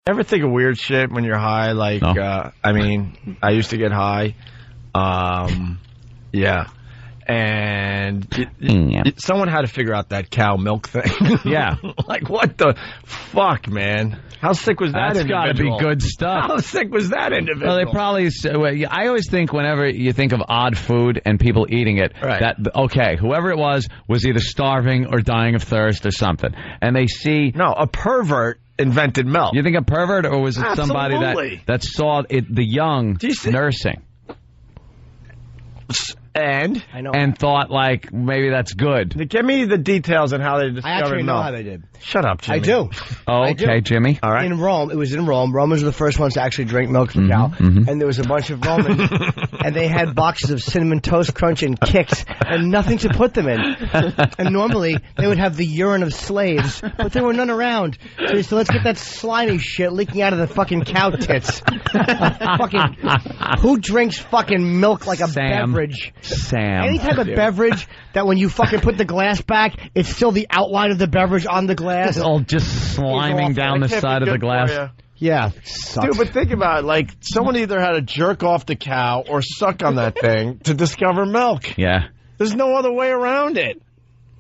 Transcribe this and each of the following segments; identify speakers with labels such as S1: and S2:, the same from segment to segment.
S1: Ever think of weird shit when you're high? Like,
S2: No.
S1: I used to get high. Yeah. And someone had to figure out that cow milk thing.
S2: Yeah.
S1: Like, what the fuck, man? How sick was that individual?
S2: That's got to be good stuff.
S1: How sick was that individual?
S2: Well, they probably. I always think whenever you think of odd food and people eating it, that whoever it was either starving or dying of thirst or something, and they see
S1: a pervert invented milk.
S2: You think a pervert, or was it somebody that saw it, the young nursing? And thought, like, maybe that's good.
S1: Give me the details on how they discovered
S3: I actually know
S1: milk.
S3: how they did.
S1: Shut up, Jimmy.
S3: I do.
S2: Oh, okay, Jimmy.
S1: All right.
S3: In Rome, it was in Rome. Romans were the first ones to actually drink milk from cow. And there was a bunch of Romans, and they had boxes of Cinnamon Toast Crunch and Kix, and nothing to put them in. And normally, they would have the urine of slaves, but there were none around. So they said, let's get that slimy shit leaking out of the fucking cow tits. Who drinks fucking milk like a beverage? Any type of beverage that when you fucking put the glass back, it's still the outline of the beverage on the glass.
S2: It's all just sliming down the side of the glass.
S3: Yeah.
S1: Dude, but think about it. Like, someone either had to jerk off the cow or suck on that thing to discover milk.
S2: Yeah.
S1: There's no other way around it.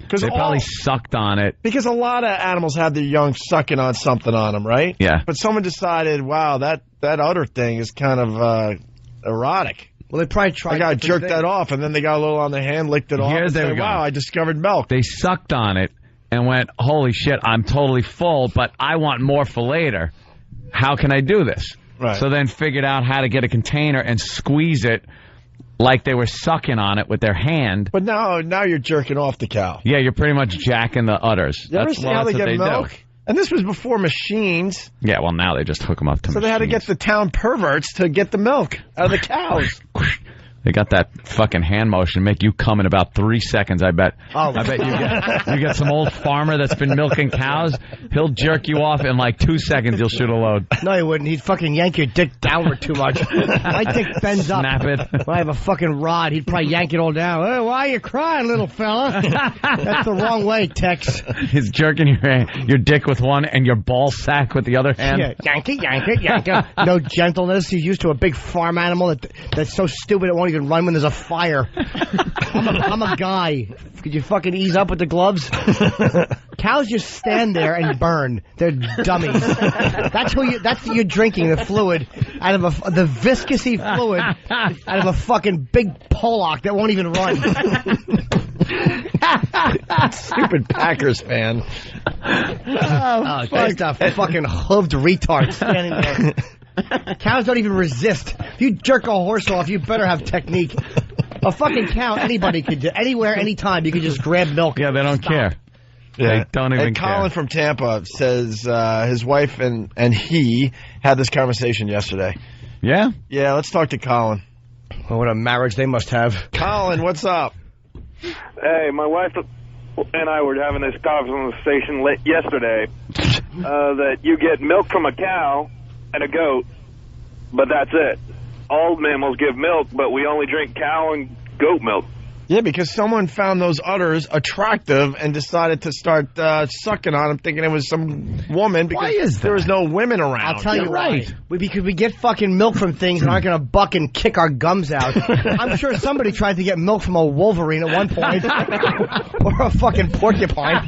S2: They probably sucked on it.
S1: Because a lot of animals have their young sucking on something on them, right?
S2: Yeah.
S1: But someone decided, wow, that udder thing is kind of erotic.
S3: Well, they probably tried.
S1: I got to jerk that off, and then they got a little on their hand, licked it off, and said, wow, I discovered milk.
S2: They sucked on it and went, holy shit, I'm totally full, but I want more for later. How can I do this?
S1: Right.
S2: So then figured out how to get a container and squeeze it like they were sucking on it with their hand.
S1: But now you're jerking off the cow.
S2: Yeah, you're pretty much jacking the udders.
S1: You ever see how they get milk? Do. And this was before machines.
S2: Yeah, well, now they just hook them up to machines.
S1: So they had to get the town perverts to get the milk out of the cows.
S2: They got that fucking hand motion to make you come in about 3 seconds, I bet.
S3: Oh.
S2: I bet you get some old farmer that's been milking cows. He'll jerk you off in like 2 seconds. You'll shoot a load.
S3: No, he wouldn't. He'd fucking yank your dick downward too much. My dick bends up.
S2: Snap it.
S3: When I have a fucking rod, he'd probably yank it all down. Hey, why are you crying, little fella? That's the wrong way, Tex.
S2: He's jerking your dick with one and your ball sack with the other hand.
S3: Yeah, yank it. No gentleness. He's used to a big farm animal that's so stupid it won't even run when there's a fire. I'm a guy. Could you fucking ease up with the gloves? Cows just stand there and burn. They're dummies. That's you're drinking the fluid out of the viscousy fluid out of a fucking big Pollock that won't even run.
S1: Stupid Packers fan.
S3: Just a fucking hooved retard standing there. Cows don't even resist. If you jerk a horse off, you better have technique. A fucking cow, anybody could do. Anywhere, anytime, you can just grab milk.
S2: Yeah, they don't care.
S1: Yeah.
S2: They don't even care.
S1: Colin from Tampa says his wife and he had this conversation yesterday.
S2: Yeah?
S1: Yeah, let's talk to Colin.
S3: Well, what a marriage they must have.
S1: Colin, what's up?
S4: Hey, my wife and I were having this conversation yesterday that you get milk from a cow and a goat, but that's it. All mammals give milk, but we only drink cow and goat milk.
S1: Yeah, because someone found those udders attractive and decided to start sucking on them, thinking it was some woman because there was no women around.
S3: I'll tell you why. Because we get fucking milk from things and aren't going to buck and kick our gums out. I'm sure somebody tried to get milk from a wolverine at one point. Or a fucking porcupine.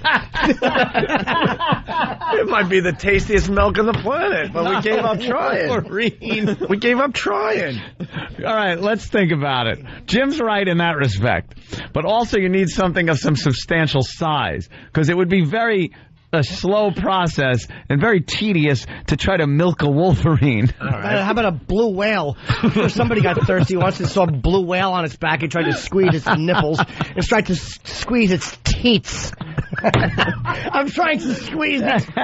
S1: It might be the tastiest milk on the planet, but we gave up trying.
S2: Wolverine.
S1: We gave up trying.
S2: All right, let's think about it. Jim's right in that respect. But also you need something of some substantial size, because it would be a slow process and very tedious to try to milk a wolverine.
S3: All right. How about a blue whale? If somebody got thirsty once and saw a blue whale on its back and tried to squeeze its nipples and tried to squeeze its teats. I'm trying to squeeze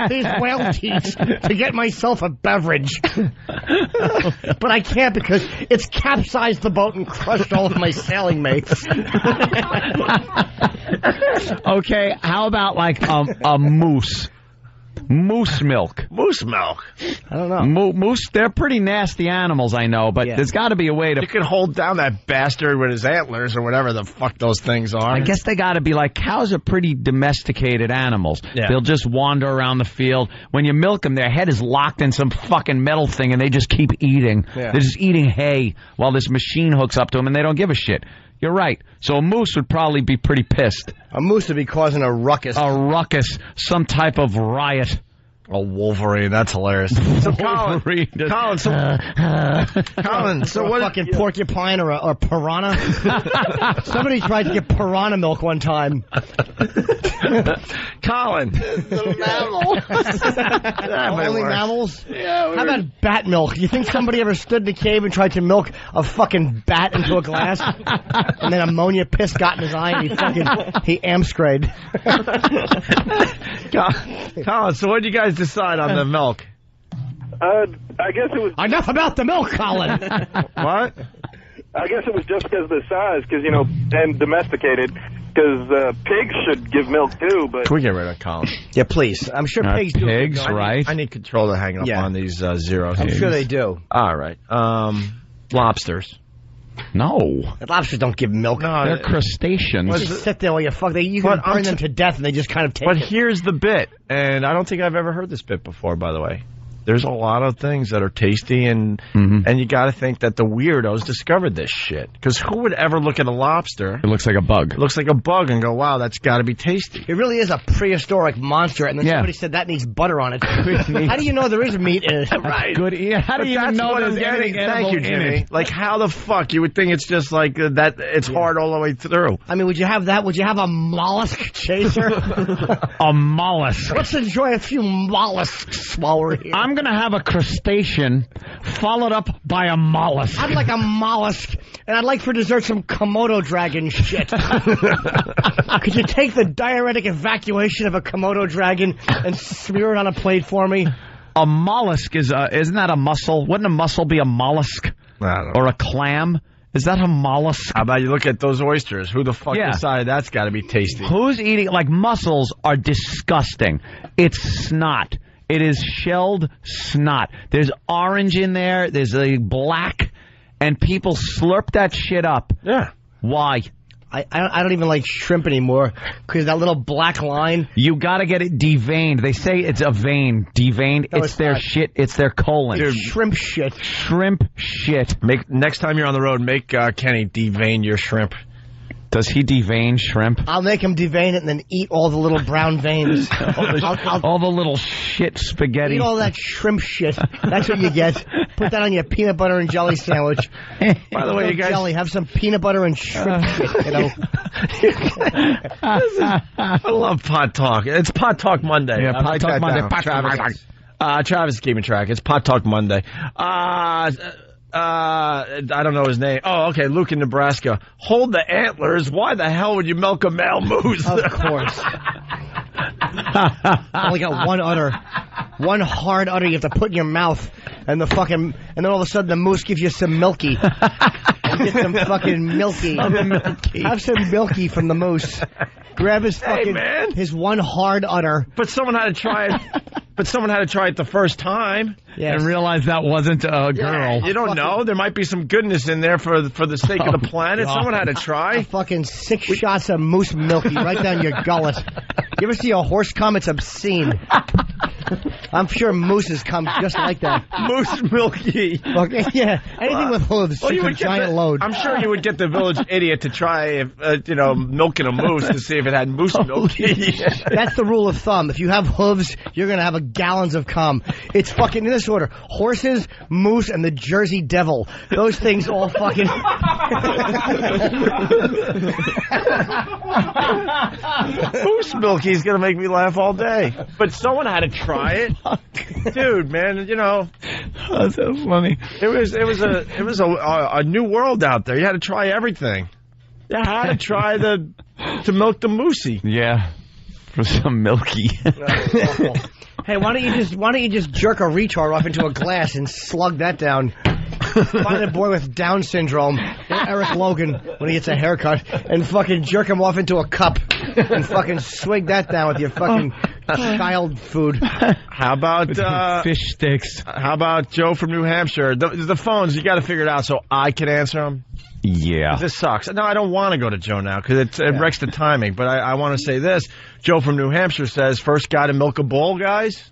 S3: these whale teats to get myself a beverage. But I can't because it's capsized the boat and crushed all of my sailing mates.
S2: Okay, how about like a moose? Moose milk.
S1: Moose milk.
S3: I don't know.
S2: Moose, they're pretty nasty animals, I know, but there's got to be a way to...
S1: You can hold down that bastard with his antlers or whatever the fuck those things are.
S2: I guess they got to be like, cows are pretty domesticated animals. Yeah. They'll just wander around the field. When you milk them, their head is locked in some fucking metal thing, and they just keep eating. Yeah. They're just eating hay while this machine hooks up to them, and they don't give a shit. You're right. So a moose would probably be pretty pissed.
S3: A moose would be causing a ruckus.
S2: A ruckus. Some type of riot.
S1: A Wolverine. That's hilarious. So Colin, so what?
S3: Fucking porcupine or a piranha? Somebody tried to get piranha milk one time.
S1: Colin.
S3: The mammal. Only mammals? Yeah. How about bat milk? You think somebody ever stood in a cave and tried to milk a fucking bat into a glass? And then ammonia piss got in his eye and he amscrayed.
S1: Colin, so what did you guys decide on the milk?
S4: I guess it was...
S3: Enough about the milk, Colin!
S1: What?
S4: I guess it was just because of the size, because, and domesticated, because pigs should give milk, too, but...
S1: Can we get rid of Colin?
S3: Yeah, please. I'm sure pigs do.
S2: Pigs, right?
S1: I need control to hang up on these zeros.
S3: I'm sure they do.
S1: All right. Lobsters.
S2: No.
S3: Lobsters don't give milk.
S2: No, they're crustaceans.
S3: You just sit there while you fuck. You can burn them to death, and they just kind of take it.
S1: But here's the bit, and I don't think I've ever heard this bit before, by the way. There's a lot of things that are tasty, and you got to think that the weirdos discovered this shit. Because who would ever look at a lobster?
S2: It looks like a bug.
S1: It looks like a bug and go, wow, that's got to be tasty.
S3: It really is a prehistoric monster, and then somebody said that needs butter on it. How do you know there is meat in it?
S1: Right.
S2: Good. How do you even know there's anything
S1: Thank you, Jimmy. Like, how the fuck? You would think it's just like that, it's hard all the way through.
S3: I mean, would you have that? Would you have a mollusk chaser?
S2: A mollusk.
S3: Let's enjoy a few mollusks while we're here.
S2: I'm going to have a crustacean followed up by a mollusk.
S3: I'd like a mollusk, and I'd like for dessert some Komodo dragon shit. Could you take the diuretic evacuation of a Komodo dragon and smear it on a plate for me?
S2: A mollusk isn't that a mussel? Wouldn't a mussel be a mollusk? Or a clam? Is that a mollusk?
S1: How about you look at those oysters? Who the fuck decided that's got to be tasty?
S2: Who's eating? Like, mussels are disgusting. It's snot. It is shelled snot. There's orange in there. There's a black. And people slurp that shit up.
S1: Yeah.
S2: Why?
S3: I don't even like shrimp anymore because that little black line.
S2: You got to get it deveined. They say it's a vein. Deveined. No, it's their shit. It's their colon.
S3: Dude, shrimp shit.
S2: Shrimp shit.
S1: Next time you're on the road, make Kenny devein your shrimp.
S2: Does he devein shrimp?
S3: I'll make him devein it and then eat all the little brown veins.
S2: all the little shit spaghetti.
S3: Eat all that shrimp shit. That's what you get. Put that on your peanut butter and jelly sandwich.
S1: By the way, you guys...
S3: Jelly, have some peanut butter and shrimp shit,
S1: I love Pot Talk. It's Pot Talk Monday.
S2: Yeah, Pot Talk Monday.
S1: Travis is keeping track. It's Pot Talk Monday. I don't know his name. Oh, okay, Luke in Nebraska. Hold the antlers. Why the hell would you milk a male moose?
S3: Of course. I only got one udder. One hard udder you have to put in your mouth. And then all of a sudden the moose gives you some milky. Get some fucking milky. Have some milky from the moose. Grab his fucking, his one hard udder.
S1: But someone had to try it. But someone had to try it the first time.
S2: Yes. And realize that wasn't a girl.
S1: Yeah, you don't know. There might be some goodness in there for the sake of the planet. God. Someone had to try.
S3: Fucking 6 shots of moose milky right down your gullet. You ever see a horse come? It's obscene. I'm sure mooses come just like that.
S1: Moose milky.
S3: Okay, yeah. Anything with hooves. Well, a giant load.
S1: I'm sure you would get the village idiot to try, milking a moose to see if it had moose milky.
S3: That's the rule of thumb. If you have hooves, you're going to have gallons of cum. It's fucking in this order. Horses, moose, and the Jersey Devil. Those things all fucking...
S1: Moose milky is going to make me laugh all day. But someone had to try it. Dude, man,
S2: That's so funny.
S1: It was a new world out there. You had to try everything. You had to try to milk the moosey.
S2: Yeah. For some milky.
S3: Hey, why don't you just jerk a retard off into a glass and slug that down? Find a boy with Down syndrome, Eric Logan, when he gets a haircut, and fucking jerk him off into a cup and fucking swig that down with your fucking child food.
S1: How about
S2: fish sticks?
S1: How about Joe from New Hampshire? The phones, you got to figure it out so I can answer them.
S2: Yeah.
S1: This sucks. No, I don't want to go to Joe now because it wrecks the timing. But I want to say this. Joe from New Hampshire says, first guy to milk a bull, guys.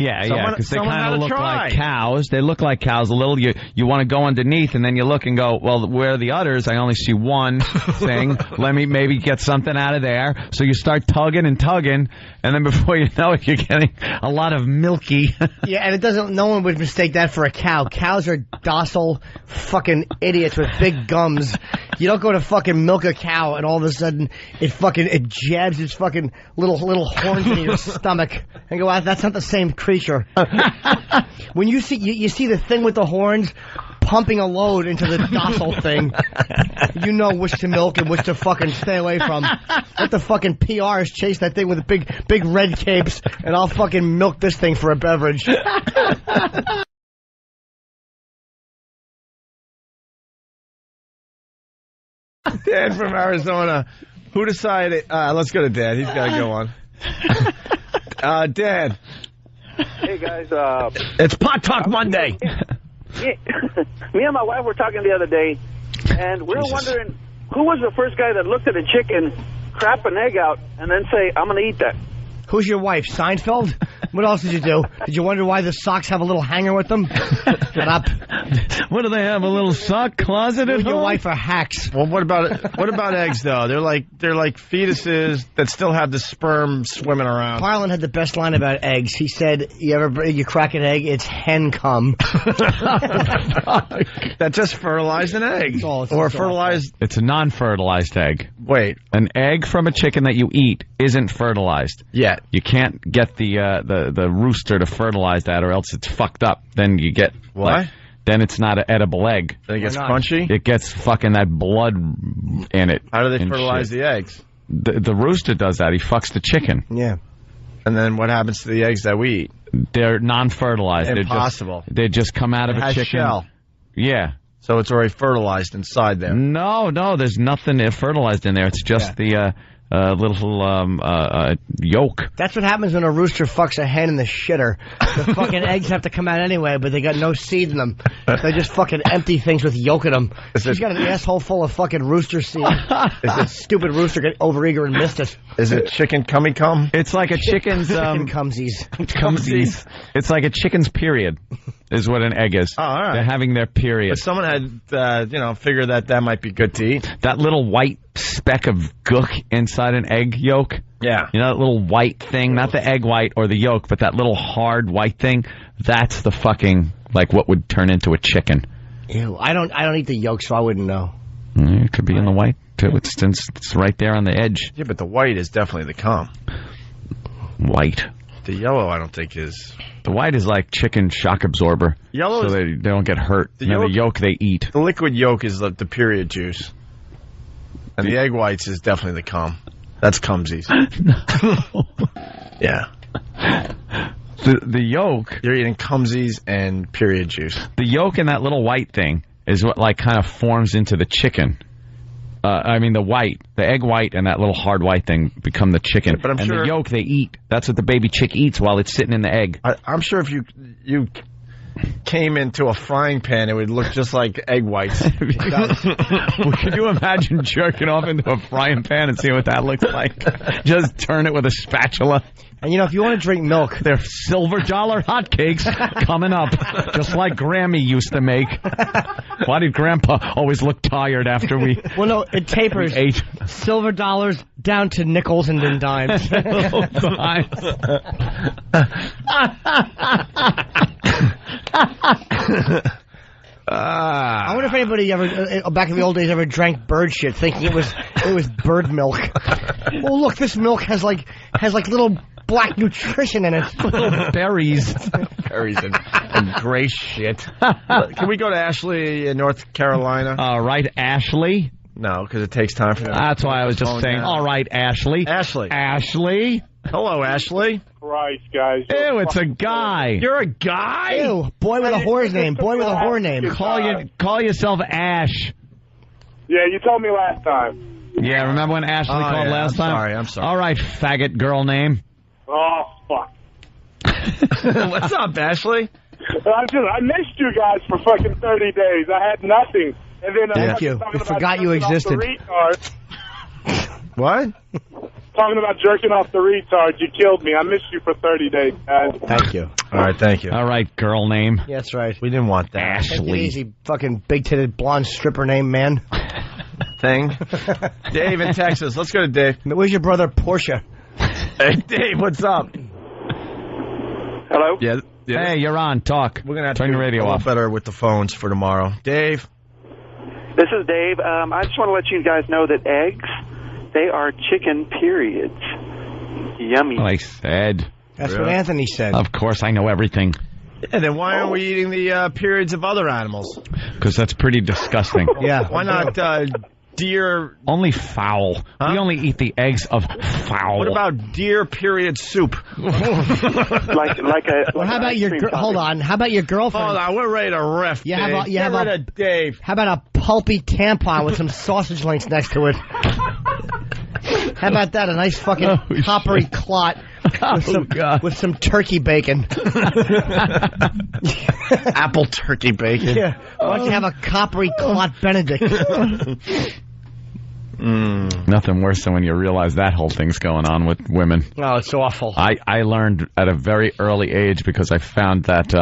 S2: Yeah, because they
S1: someone
S2: kind
S1: had
S2: of
S1: to
S2: look
S1: try.
S2: like cows. They look like cows a little. You want to go underneath, and then you look and go, well, where are the udders? I only see one thing. Let me maybe get something out of there. So you start tugging and tugging, and then before you know it, you're getting a lot of milky.
S3: Yeah, and it doesn't. No one would mistake that for a cow. Cows are docile fucking idiots with big gums. You don't go to fucking milk a cow, and all of a sudden it jabs its fucking little horns into your stomach, and go, that's not the same creature. When you see the thing with the horns pumping a load into the docile thing, you know which to milk and which to fucking stay away from. Let the fucking PRs chase that thing with the big red capes, and I'll fucking milk this thing for a beverage.
S1: Dan from Arizona. Who decided? Let's go to Dan. He's got to go on. Dan.
S4: Hey, guys.
S1: It's Pot Talk Monday.
S4: Me and my wife were talking the other day, and we were wondering who was the first guy that looked at a chicken, crap an egg out, and then say, I'm going to eat that.
S3: Who's your wife, Seinfeld? What else did you do? Did you wonder why the socks have a little hanger with them? Shut up.
S2: What do they have? A little sock closet at home?
S3: Your wife are hacks.
S1: Well, what about eggs though? They're like fetuses that still have the sperm swimming around.
S3: Harlan had the best line about eggs. He said, you crack an egg, it's hen cum.
S1: That just fertilized an egg.
S3: Or
S1: fertilized.
S2: It's a non-fertilized egg.
S1: Wait.
S2: An egg from a chicken that you eat isn't fertilized.
S1: Yet.
S2: You can't get the rooster to fertilize that, or else it's fucked up. Then you get
S1: what?
S2: Then it's not an edible egg.
S1: Then it gets crunchy?
S2: It gets fucking that blood in it.
S1: How do they fertilize the eggs?
S2: The rooster does that. He fucks the chicken.
S3: Yeah.
S1: And then what happens to the eggs that we eat?
S2: They're non-fertilized.
S1: Impossible.
S2: They just come out of a chicken.
S1: Shell.
S2: Yeah.
S1: So it's already fertilized inside there.
S2: No, there's nothing fertilized in there. It's just the little yolk.
S3: That's what happens when a rooster fucks a hen in the shitter. The fucking eggs have to come out anyway, but they got no seed in them. They just fucking empty things with yolk in them. She's got an asshole full of fucking rooster seed. Stupid rooster got overeager and missed it.
S1: Is it chicken cummy cum?
S2: It's like a chicken's
S3: chicken cumsies.
S2: Cumsies. It's like a chicken's period. Is what an egg is.
S1: Oh, all right.
S2: They're having their period.
S1: But someone had, figured that might be good to eat.
S2: That little white speck of gook inside an egg yolk.
S1: Yeah.
S2: You know that little white thing? Not the egg white or the yolk, but that little hard white thing. That's the fucking, like, what would turn into a chicken.
S3: Ew, I don't eat the yolk, so I wouldn't know.
S2: It could be in the white, too. It's right there on the edge.
S1: Yeah, but the white is definitely the cum.
S2: White.
S1: The yellow, I don't think is...
S2: The white is like chicken shock absorber.
S1: Yellow
S2: so they don't get hurt. The yolk they eat.
S1: The liquid yolk is the period juice. And the egg whites is definitely the cum. That's cumsies.
S2: No.
S1: Yeah.
S2: The yolk...
S1: You're eating cumsies and period juice.
S2: The yolk in that little white thing is what like kind of forms into the chicken. The white, the egg white and that little hard white thing become the chicken.
S1: Yeah, but I'm sure
S2: the yolk they eat. That's what the baby chick eats while it's sitting in the egg.
S1: I'm sure if you came into a frying pan, it would look just like egg whites.
S2: Well, could you imagine jerking off into a frying pan and seeing what that looks like? Just turn it with a spatula.
S3: And, if you want to drink milk...
S2: They're $silver hotcakes coming up, just like Grammy used to make. Why did Grandpa always look tired after we...
S3: Well, no, it tapers.
S2: We ate.
S3: Silver dollars down to nickels and then dimes. I wonder if anybody ever, back in the old days, ever drank bird shit thinking it was bird milk. Well, look, this milk has like little black nutrition in it.
S2: Little berries.
S1: Berries and gray shit. Can we go to Ashley in North Carolina?
S2: All right, Ashley.
S1: No, because it takes time for them.
S2: That's why I was just saying, all right, Ashley.
S1: Ashley. Hello, Ashley.
S5: Christ, guys.
S2: Ew, it's a guy.
S1: You're a guy?
S3: Ew, boy with a whore's name. Boy with a whore name.
S2: Call yourself Ash.
S5: Yeah, you told me last time.
S2: Yeah, remember when Ashley called last time?
S1: I'm sorry.
S2: All right, faggot girl name.
S5: Oh, fuck.
S1: What's up, Ashley?
S5: I missed you guys for fucking 30 days. I had nothing. And then
S3: Thank you. We forgot you existed.
S1: What?
S5: Talking about jerking off the retard. You killed me. I missed you for 30 days, guys.
S3: Thank you.
S1: All right, thank you.
S2: All right, girl name.
S3: Yeah, that's right.
S1: We didn't want that.
S3: Take it
S2: Ashley.
S3: easy, fucking big-titted blonde stripper name, man.
S1: Thing. Dave in Texas. Let's go to Dave.
S3: Where's your brother, Portia?
S1: Hey, Dave, what's up?
S4: Hello?
S1: Yeah.
S2: Hey, you're on. Talk.
S1: We're going to have
S2: Turn
S1: to
S2: your radio
S1: a lot
S2: off.
S1: better with the phones for tomorrow. Dave?
S6: This is Dave. I just want to let you guys know that eggs, they are chicken periods. Yummy.
S2: Like I said.
S3: That's
S1: Really?
S3: what Anthony said.
S2: Of course, I know everything.
S1: Yeah, then why aren't we eating the periods of other animals?
S2: Because that's pretty disgusting.
S3: Yeah.
S1: Why not deer?
S2: Only fowl.
S1: Huh?
S2: We only eat the eggs of fowl.
S1: What about deer period soup?
S6: like a.
S3: Well, how about your hold on? How about your girlfriend?
S1: Hold on, we're ready to riff.
S3: You
S1: Dave.
S3: have a- you
S1: Get
S3: have
S1: rid
S3: a-
S1: of Dave.
S3: How about a pulpy tampon with some sausage links next to it? How about that? A nice fucking
S2: Oh,
S3: coppery
S2: shit.
S3: clot
S2: God.
S3: with some turkey bacon.
S1: Apple turkey bacon.
S3: Yeah. Why don't you have a coppery clot Benedict?
S2: Nothing worse than when you realize that whole thing's going on with women.
S3: Oh, it's awful.
S2: I learned at a very early age because I found that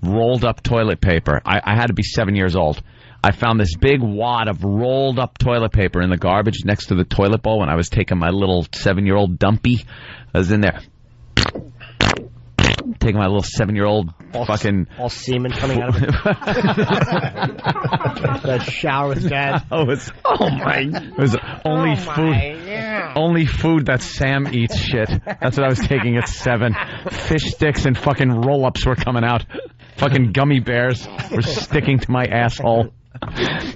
S2: rolled up toilet paper. I had to be 7 years old. I found this big wad of rolled up toilet paper in the garbage next to the toilet bowl when I was taking my little 7-year-old dumpy. I was in there taking my little 7-year-old fucking
S3: all semen coming out of it. That shower with Dad.
S2: Oh my! It was only only food that Sam eats. Shit. That's what I was taking at 7. Fish sticks and fucking roll-ups were coming out. Fucking gummy bears were sticking to my asshole.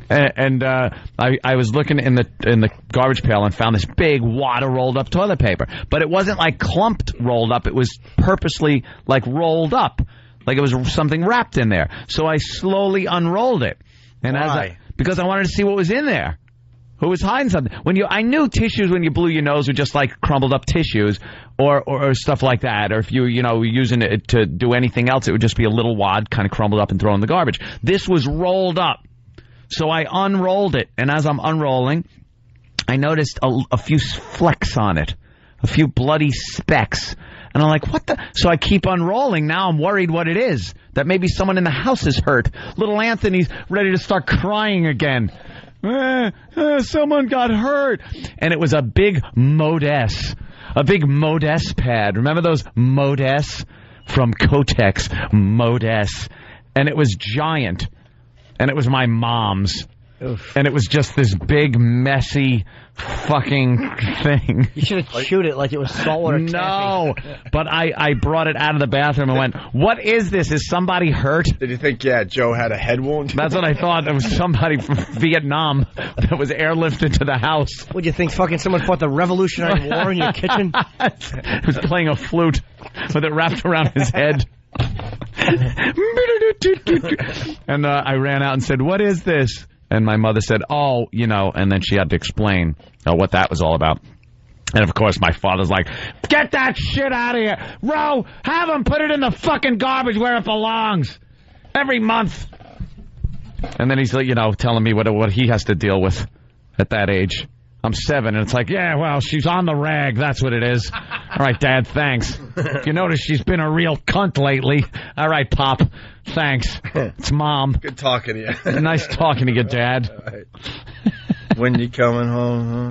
S2: And I was looking in the garbage pail and found this big wad of rolled up toilet paper, but it wasn't like clumped rolled up. It was purposely like rolled up, like it was something wrapped in there. So I slowly unrolled it, and
S1: Why?
S2: because I wanted to see what was in there. Who was hiding something? I knew tissues when you blew your nose were just like crumbled up tissues, or stuff like that. Or if you were using it to do anything else, it would just be a little wad kind of crumbled up and thrown in the garbage. This was rolled up. So I unrolled it, and as I'm unrolling, I noticed a few flecks on it, a few bloody specks. And I'm like, what the? So I keep unrolling. Now I'm worried what it is, that maybe someone in the house is hurt. Little Anthony's ready to start crying again. Someone got hurt. And it was a big Modess pad. Remember those Modess from Kotex? Modess. And it was giant. And it was my mom's. Oof. And it was just this big, messy fucking thing.
S3: You should have chewed it like it was saltwater taffy.
S2: No, but I brought it out of the bathroom and went, what is this? Is somebody hurt?
S1: Did you think, Joe had a head wound?
S2: That's what I thought. It was somebody from Vietnam that was airlifted to the house.
S3: What do you think? Fucking someone fought the Revolutionary War in your kitchen?
S2: He was playing a flute with it wrapped around his head. And I ran out and said, what is this? And my mother said, and then she had to explain what that was all about. And of course my father's like, get that shit out of here. Ro, have him put it in the fucking garbage where it belongs. Every month. And then he's telling me what he has to deal with at that age. I'm 7, and it's like, yeah, well, she's on the rag. That's what it is. All right, Dad, thanks. If you notice, she's been a real cunt lately. All right, Pop, thanks. It's Mom.
S1: Good talking to you.
S2: Nice talking to you, Dad.
S1: Right. When you coming home?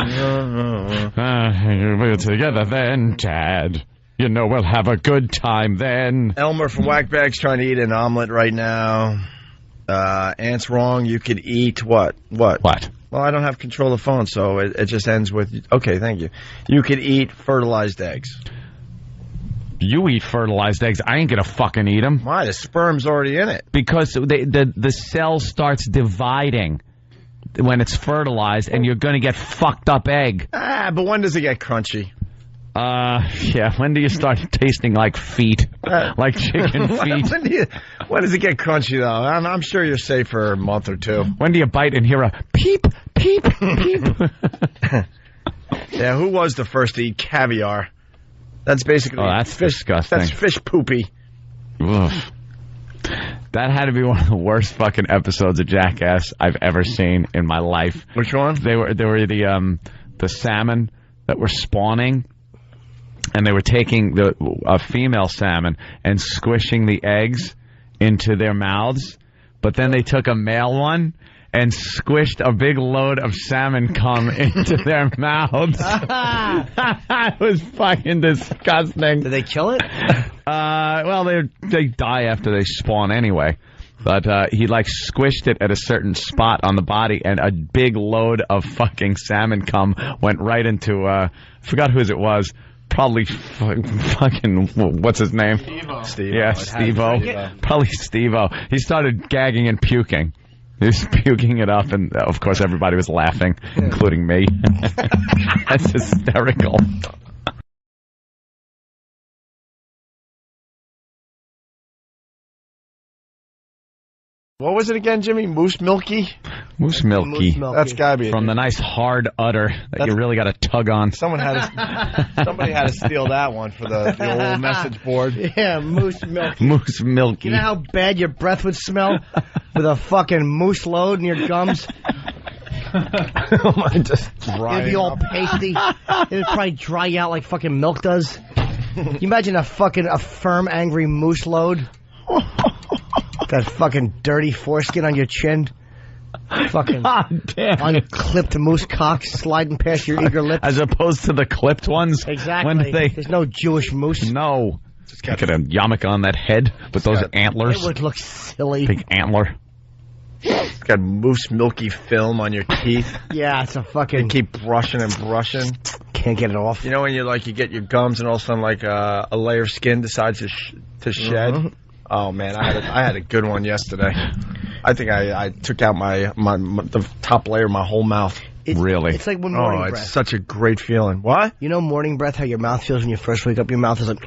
S2: We're together then, Dad. We'll have a good time then.
S1: Elmer from Whackbag's trying to eat an omelet right now. Ant's wrong. You could eat what?
S2: What?
S1: Well, I don't have control of the phone, so it just ends with, okay, thank you. You could eat fertilized eggs.
S2: You eat fertilized eggs. I ain't gonna fucking eat them.
S1: Why? The sperm's already in it.
S2: Because the cell starts dividing when it's fertilized, and you're gonna get fucked up egg.
S1: But when does it get crunchy?
S2: Yeah. When do you start tasting like feet, like chicken feet?
S1: When does it get crunchy though? I'm sure you're safe for a month or 2.
S2: When do you bite and hear a peep, peep, peep?
S1: Yeah, who was the first to eat caviar? That's basically...
S2: Oh, that's disgusting.
S1: That's fish poopy.
S2: Oof. That had to be one of the worst fucking episodes of Jackass I've ever seen in my life.
S1: Which one?
S2: They were the salmon that were spawning, and they were taking a female salmon and squishing the eggs into their mouths, but then they took a male one and squished a big load of salmon cum into their mouths. It was fucking disgusting.
S3: Did they kill it?
S2: Well, they die after they spawn anyway. But he squished it at a certain spot on the body, and a big load of fucking salmon cum went right into I forgot whose it was. Probably fucking what's his name?
S1: Steve-O.
S2: Yeah, Steve-O. Probably Steve-O. He started gagging and puking. He was puking it up, and of course everybody was laughing, including me. That's hysterical.
S1: What was it again, Jimmy? Moose Milky?
S2: Moose Milky.
S1: That's gotta be
S2: from the nice hard udder that you really got to tug on.
S1: Somebody had to steal that one for the old message board.
S3: Yeah, Moose Milky.
S2: Moose Milky.
S3: You know how bad your breath would smell with a fucking moose load in your gums?
S1: Just
S3: It'd be all pasty. It'd probably dry you out like fucking milk does. You imagine a firm, angry moose load? That fucking dirty foreskin on your chin. Fucking unclipped moose cock sliding past your eager lips.
S2: As opposed to the clipped ones?
S3: Exactly.
S2: When
S3: There's no Jewish moose.
S2: No. Look at a yarmulke on that head with those antlers.
S3: It would look silly.
S2: Big antler.
S1: It's got Moose Milky film on your teeth.
S3: Yeah, it's a fucking...
S1: You keep brushing and brushing.
S3: Can't get it off.
S1: You know when you get your gums and all of a sudden a layer of skin decides to shed? Mm-hmm. Oh man, I had a good one yesterday. I think I took out the top layer of my whole mouth.
S2: Really?
S3: It's like when morning breath.
S1: It's such a great feeling. What?
S3: You know morning breath, how your mouth feels when you first wake up? Your mouth is like...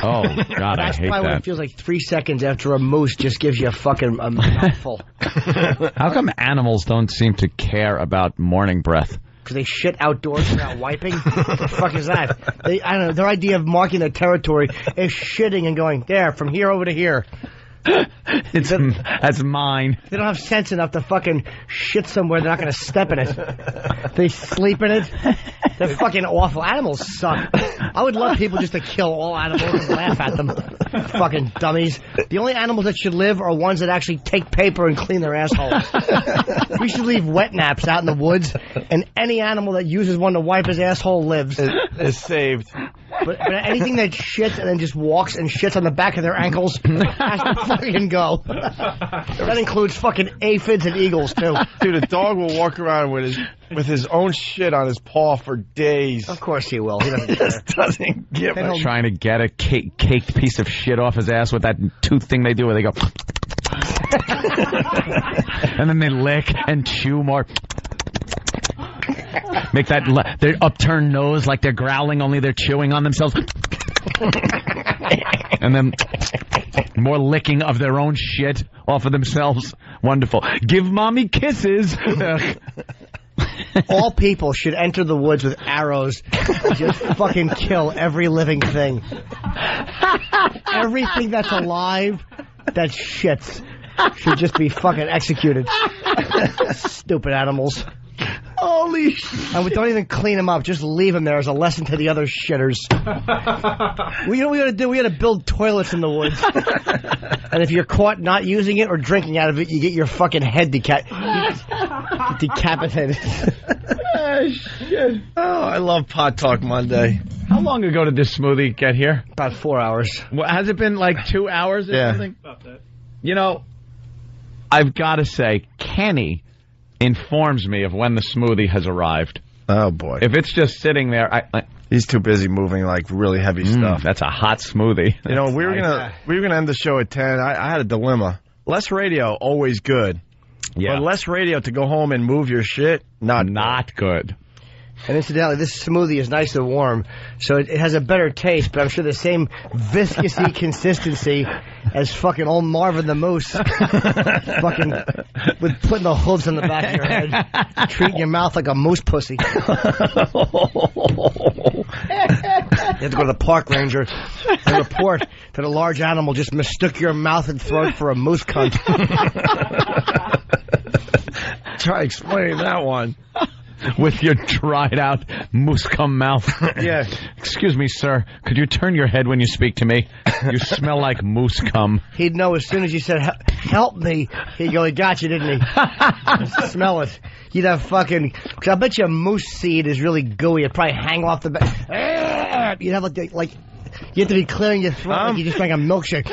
S2: Oh, God, I hate that.
S3: That's probably what it feels like 3 seconds after a moose just gives you a mouthful.
S2: How come animals don't seem to care about morning breath?
S3: Because they shit outdoors without wiping? What the fuck is that? I don't know. Their idea of marking their territory is shitting and going, there, from here over to here.
S2: That's mine.
S3: They don't have sense enough to fucking shit somewhere they're not going to step in it. They sleep in it. They're fucking awful. Animals suck. I would love people just to kill all animals and laugh at them. Fucking dummies. The only animals that should live are ones that actually take paper and clean their assholes. We should leave wet naps out in the woods, and any animal that uses one to wipe his asshole lives.
S1: Is saved.
S3: But anything that shits and then just walks and shits on the back of their ankles has to fucking go. That includes fucking aphids and eagles, too.
S1: Dude, a dog will walk around with his own shit on his paw for days.
S3: Of course he will. He doesn't
S1: He just doesn't give a shit.
S2: Trying to get a caked piece of shit off his ass with that tooth thing they do where they go... and then they lick and chew more... Make their upturned nose like they're growling, only they're chewing on themselves. And then more licking of their own shit off of themselves. Wonderful. Give mommy kisses.
S3: All people should enter the woods with arrows and just fucking kill every living thing. Everything that's alive that shits should just be fucking executed. Stupid animals.
S1: Holy shit.
S3: And we don't even clean them up. Just leave them there as a lesson to the other shitters. You know what we gotta do? We gotta build toilets in the woods. And if you're caught not using it or drinking out of it, you get your fucking head decapitated.
S1: Oh, shit. Oh, I love Pot Talk Monday.
S2: How long ago did this smoothie get here?
S3: About 4 hours.
S2: Well, has it been like 2 hours or something?
S5: About that.
S2: You know, I've got to say, Kenny informs me of when the smoothie has arrived.
S1: Oh, boy.
S2: If it's just sitting there,
S1: he's too busy moving like really heavy stuff.
S2: That's a hot smoothie.
S1: You know, we were gonna end the show at 10. I had a dilemma. Less radio, always good.
S2: Yeah.
S1: But less radio to go home and move your shit, not
S2: good.
S3: And incidentally, this smoothie is nice and warm, so it has a better taste, but I'm sure the same viscousy consistency as fucking old Marvin the Moose. Fucking with putting the hooves on the back of your head, treating your mouth like a moose pussy. have to go to the park ranger and report that a large animal just mistook your mouth and throat for a moose cunt.
S1: Try explaining that one.
S2: With your dried out moose cum mouth.
S3: Yeah.
S2: Excuse me, sir. Could you turn your head when you speak to me? You smell like moose cum.
S3: He'd know as soon as you said, help me, he'd go, he got you, didn't he? Smell it. You'd have fucking, cause I bet you moose seed is really gooey. It'd probably hang off the back. You'd have like, you have to be clearing your throat like you just drank a milkshake.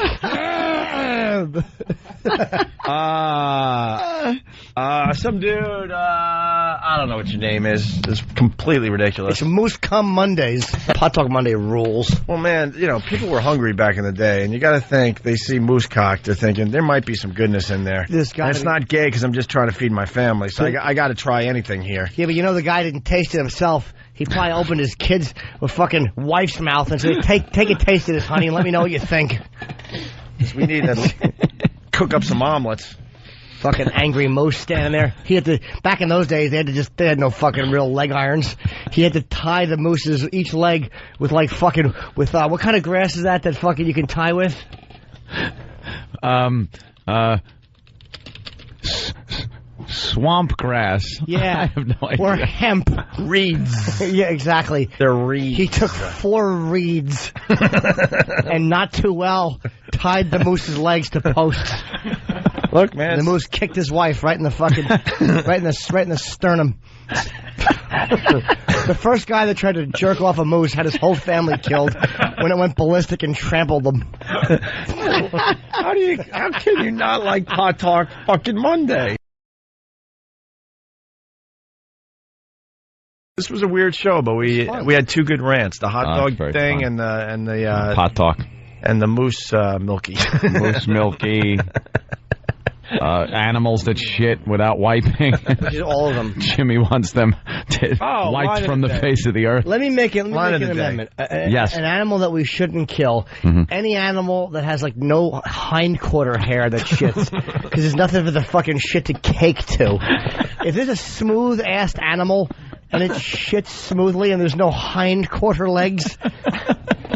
S1: Some dude, I don't know what your name is. It's completely ridiculous.
S3: It's Moose Cum Mondays. Pot Talk Monday rules.
S1: Well, man, people were hungry back in the day, and you got to think they see moose cock, they're thinking there might be some goodness in there.
S3: This guy,
S1: and it's not gay because I'm just trying to feed my family, so I got to try anything here.
S3: Yeah, but the guy didn't taste it himself. He probably opened his kid's fucking wife's mouth and said, take a taste of this, honey, and let me know what you think.
S1: We need to cook up some omelets.
S3: Fucking angry moose standing there. He had to. Back in those days, they had no fucking real leg irons. He had to tie the mooses each leg with what kind of grass is that fucking you can tie with?
S2: Swamp grass.
S3: Yeah.
S2: I have no idea.
S3: Or hemp.
S1: Reeds.
S3: Yeah, exactly.
S1: They're reeds.
S3: He took 4 reeds and not too well tied the moose's legs to posts.
S1: Look, man.
S3: And the moose kicked his wife right in the fucking, right in the sternum. The first guy that tried to jerk off a moose had his whole family killed when it went ballistic and trampled them.
S1: How can you not like Pot Talk fucking Monday? This was a weird show, but we had 2 good rants: the hot dog thing
S2: fun.
S1: and the
S2: Pot Talk
S1: and the moose milky.
S2: Moose milky. Animals that shit without wiping.
S3: All of them.
S2: Jimmy wants them wiped from the face of the earth.
S3: Let me make an amendment.
S2: Yes.
S3: An animal that we shouldn't kill. Mm-hmm. Any animal that has no hindquarter hair that shits, because there's nothing for the fucking shit to cake to. If there's a smooth-assed animal and it shits smoothly and there's no hindquarter legs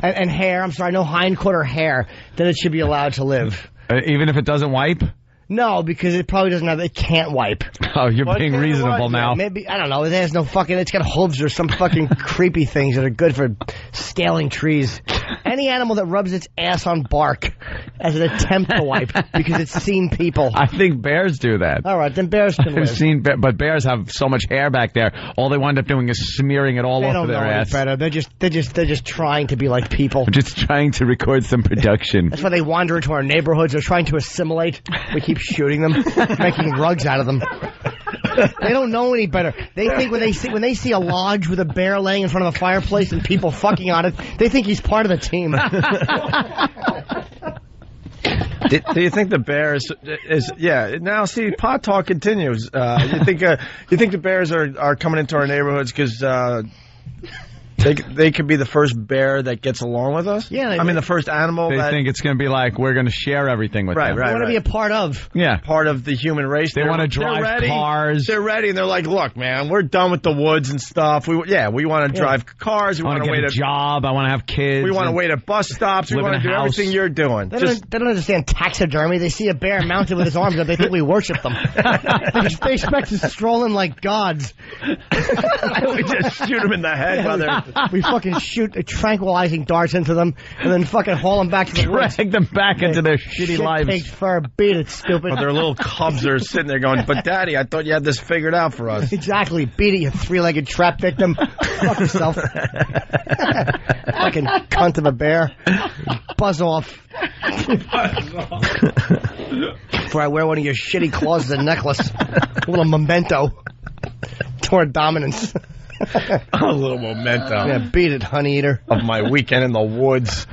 S3: and hair, no hindquarter hair, then it should be allowed to live.
S2: Even if it doesn't wipe?
S3: No, because it probably doesn't it can't wipe.
S2: Oh, you're being reasonable now.
S3: Yeah, maybe, I don't know, it has no fucking, it's got hooves or some fucking creepy things that are good for scaling trees. Any animal that rubs its ass on bark as an attempt to wipe because it's seen people.
S2: I think bears do that.
S3: All right, then bears can live.
S2: But bears have so much hair back there. All they wind up doing is smearing it all over their ass.
S3: Better. They're just trying to be like people.
S2: They're just trying to record some production.
S3: That's why they wander into our neighborhoods. They're trying to assimilate. We keep shooting them, making rugs out of them. They don't know any better. They think when they see a lodge with a bear laying in front of a fireplace and people fucking on it, they think he's part of the team.
S1: Do you think the Bears is? Yeah. Now, see, Pot Talk continues. You think the Bears are coming into our neighborhoods because they could be the first bear that gets along with us?
S3: Yeah.
S1: I mean, the first animal.
S2: They think it's going to be like we're going to share everything with them.
S3: They want to be a part of.
S2: Yeah.
S1: Part of the human race.
S2: They want to drive cars.
S1: They're ready, and they're like, look, man, we're done with the woods and stuff. We want to drive cars. We want to wait
S2: a job. I want to have kids.
S1: We want to wait at bus stops. We want to do everything you're doing.
S3: They don't understand taxidermy. They see a bear mounted with his arms up. They think we worship them. They expect to stroll in like gods.
S1: We just shoot them in the head while they're...
S3: We fucking shoot tranquilizing darts into them and then fucking haul them back to the woods.
S2: Drag them back into their shitty lives.
S3: Shit-caked fur. Beat it, stupid.
S1: But their little cubs are sitting there going, but Daddy, I thought you had this figured out for us.
S3: Exactly. Beat it, you 3-legged trap victim. Fuck yourself. Fucking cunt of a bear. Buzz off. Before I wear one of your shitty claws as a necklace. A little memento. Toward dominance.
S1: A little memento.
S3: Yeah, beat it, honey eater.
S1: Of my weekend in the woods.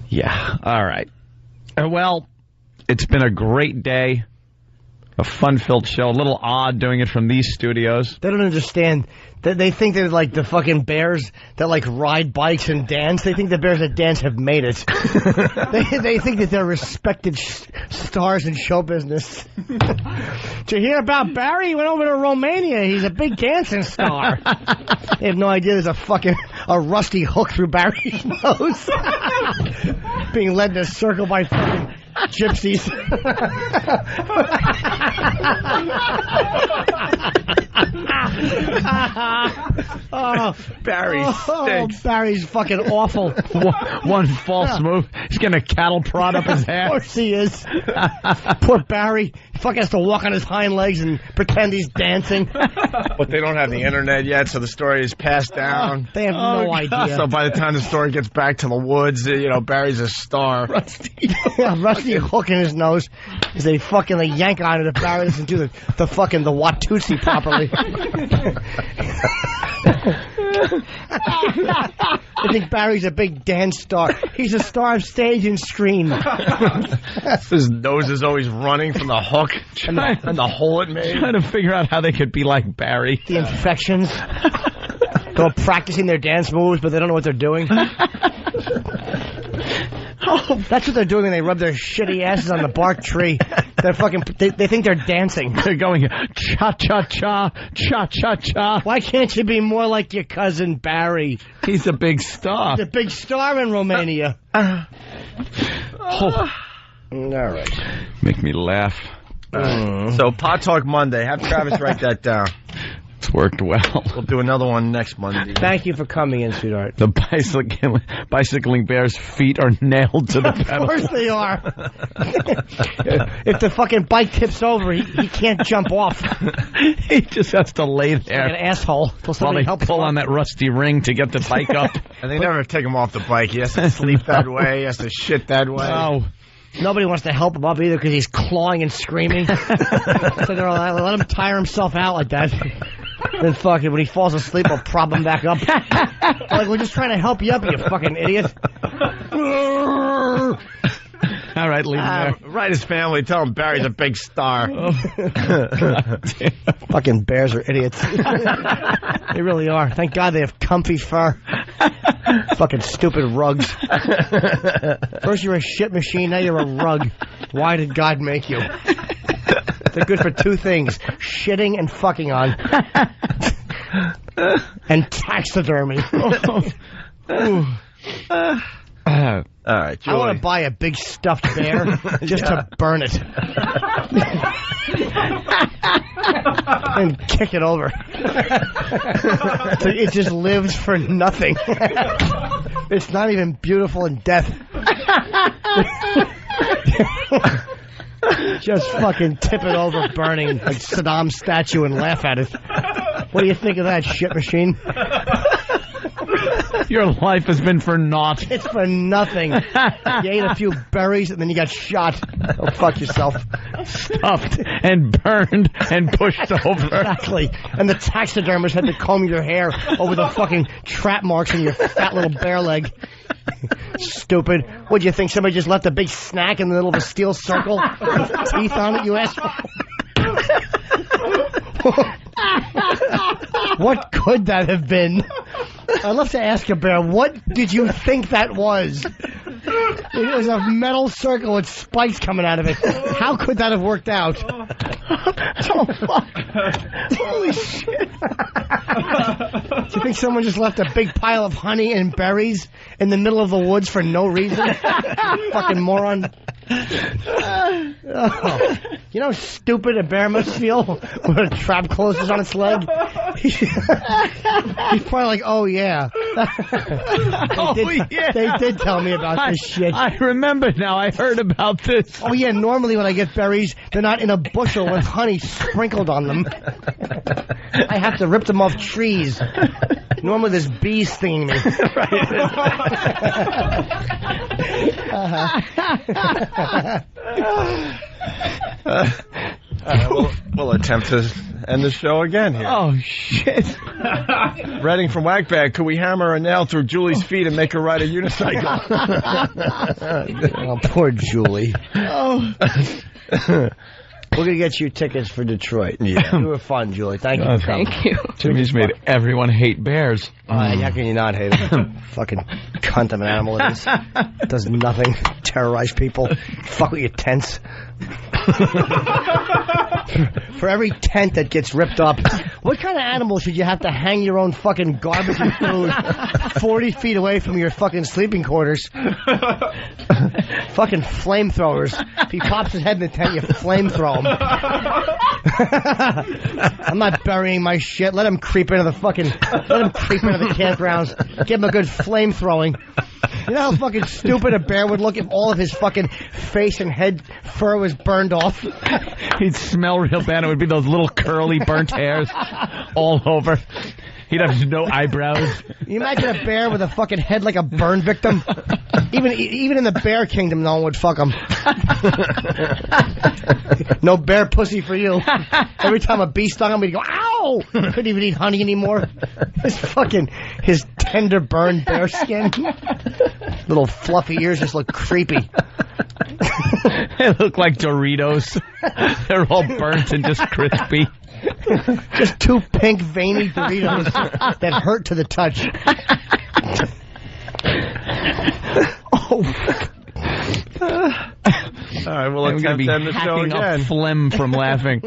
S2: Yeah, all right. Well, it's been a great day. a fun-filled show. A little odd doing it from these studios.
S3: They don't understand. They think they're like the fucking bears that like ride bikes and dance. They think the bears that dance have made it. they think that they're respected stars in show business. Did you hear about Barry? He went over to Romania. He's a big dancing star. They have no idea there's a rusty hook through Barry's nose. Being led in a circle by fucking gypsies.
S1: Oh, Barry stinks.
S3: Barry's fucking awful.
S2: One false move, he's getting a cattle prod up his ass.
S3: Of course he is. Poor Barry. He fucking has to walk on his hind legs and pretend he's dancing.
S1: But they don't have the internet yet, so the story is passed down.
S3: They have no idea.
S1: So by the time the story gets back to the woods, Barry's a star.
S3: Rusty hook in his nose. Is they fucking yank on it if Barry doesn't do the fucking the Watusi properly. I think Barry's a big dance star. He's a star of stage and screen.
S1: His nose is always running from the hook and the hole it made.
S2: Trying to figure out how they could be like Barry.
S3: The infections. They're all practicing their dance moves, but they don't know what they're doing. That's what they're doing when they rub their shitty asses on the bark tree. They're fucking. They think they're dancing.
S2: They're going cha cha cha cha cha cha.
S3: Why can't you be more like your cousin Barry?
S2: He's a big star.
S3: He's a big star in Romania.
S2: Oh.
S3: All right.
S2: Make me laugh.
S1: So Pot Talk Monday. Have Travis write that down.
S2: It's worked well.
S1: We'll do another one next Monday.
S3: Thank you for coming in, sweetheart.
S2: The bicycling bear's feet are nailed to the pedal.
S3: Of course they are. If the fucking bike tips over, he can't jump off.
S2: He just has to lay there.
S3: Like an asshole.
S2: While they pull on that rusty ring to get the bike up.
S1: And they never take him off the bike. He has to sleep that way. He has to shit that way.
S2: Oh.
S3: Nobody wants to help him up either because he's clawing and screaming. So they're all like, let him tire himself out like that. Then fucking, when he falls asleep, we'll prop him back up. Like, we're just trying to help you up, you fucking idiot.
S2: All right, leave him there.
S1: Write his family. Tell him Barry's a big star.
S3: Fucking bears are idiots. They really are. Thank God they have comfy fur. Fucking stupid rugs. First you're a shit machine, now you're a rug. Why did God make you? They're good for two things: shitting and fucking on. And taxidermy.
S1: All right, Julie.
S3: I want to buy a big stuffed bear just to burn it. And kick it over. So it just lives for nothing. It's not even beautiful in death. Just fucking tip it over burning like Saddam's statue and laugh at it. What do you think of that, shit machine?
S2: Your life has been for naught.
S3: It's for nothing. You ate a few berries and then you got shot. Oh, fuck yourself.
S2: Stuffed and burned and pushed over.
S3: Exactly. And the taxidermist had to comb your hair over the fucking trap marks in your fat little bear leg. Stupid. What'd you think? Somebody just left a big snack in the middle of a steel circle with teeth on it, you asshole? What could that have been? I'd love to ask a bear, what did you think that was? It was a metal circle with spikes coming out of it. How could that have worked out? Oh, fuck. Holy shit. Do you think someone just left a big pile of honey and berries in the middle of the woods for no reason? Fucking moron. Oh. You know how stupid a bear must feel when a trap closes on its leg? He's probably like, oh yeah. They did tell me about this shit.
S2: I remember now. I heard about this.
S3: Oh yeah, normally when I get berries, they're not in a bushel with honey sprinkled on them. I have to rip them off trees. Normally there's bees stinging me.
S1: We'll attempt to end the show again here.
S2: Oh, shit.
S1: Reading from Whackbag, could we hammer a nail through Julie's feet and make her ride a unicycle?
S3: Oh, poor Julie.
S2: Oh.
S3: We're going to get you tickets for Detroit.
S1: Yeah.
S3: You were fun, Julie. Thank you for coming.
S7: Thank you.
S2: Jimmy's made everyone hate bears.
S3: How can you not hate him? Fucking cunt of an animal it is. Does nothing. Terrorize people. Fuck with your tents. For every tent that gets ripped up, what kind of animal should you have to hang your own fucking garbage and food 40 feet away from your fucking sleeping quarters? Fucking flamethrowers. If he pops his head in the tent, you flamethrow him. I'm not burying my shit. Let him creep into the campgrounds. Give him a good flamethrowing. You know how fucking stupid a bear would look if all of his fucking face and head fur was burned off?
S2: He'd smell real bad. It would be those little curly burnt hairs all over. He'd have no eyebrows.
S3: You imagine a bear with a fucking head like a burn victim? Even in the bear kingdom, no one would fuck him. No bear pussy for you. Every time a bee stung him, he'd go, ow! Couldn't even eat honey anymore. His tender burned bear skin. Little fluffy ears just look creepy.
S2: They look like Doritos. They're all burnt and just crispy.
S3: Just two pink veiny Doritos that hurt to the touch.
S1: All right, well, let's
S2: I'm going to be
S1: end the show
S2: hacking
S1: again.
S2: up phlegm from laughing.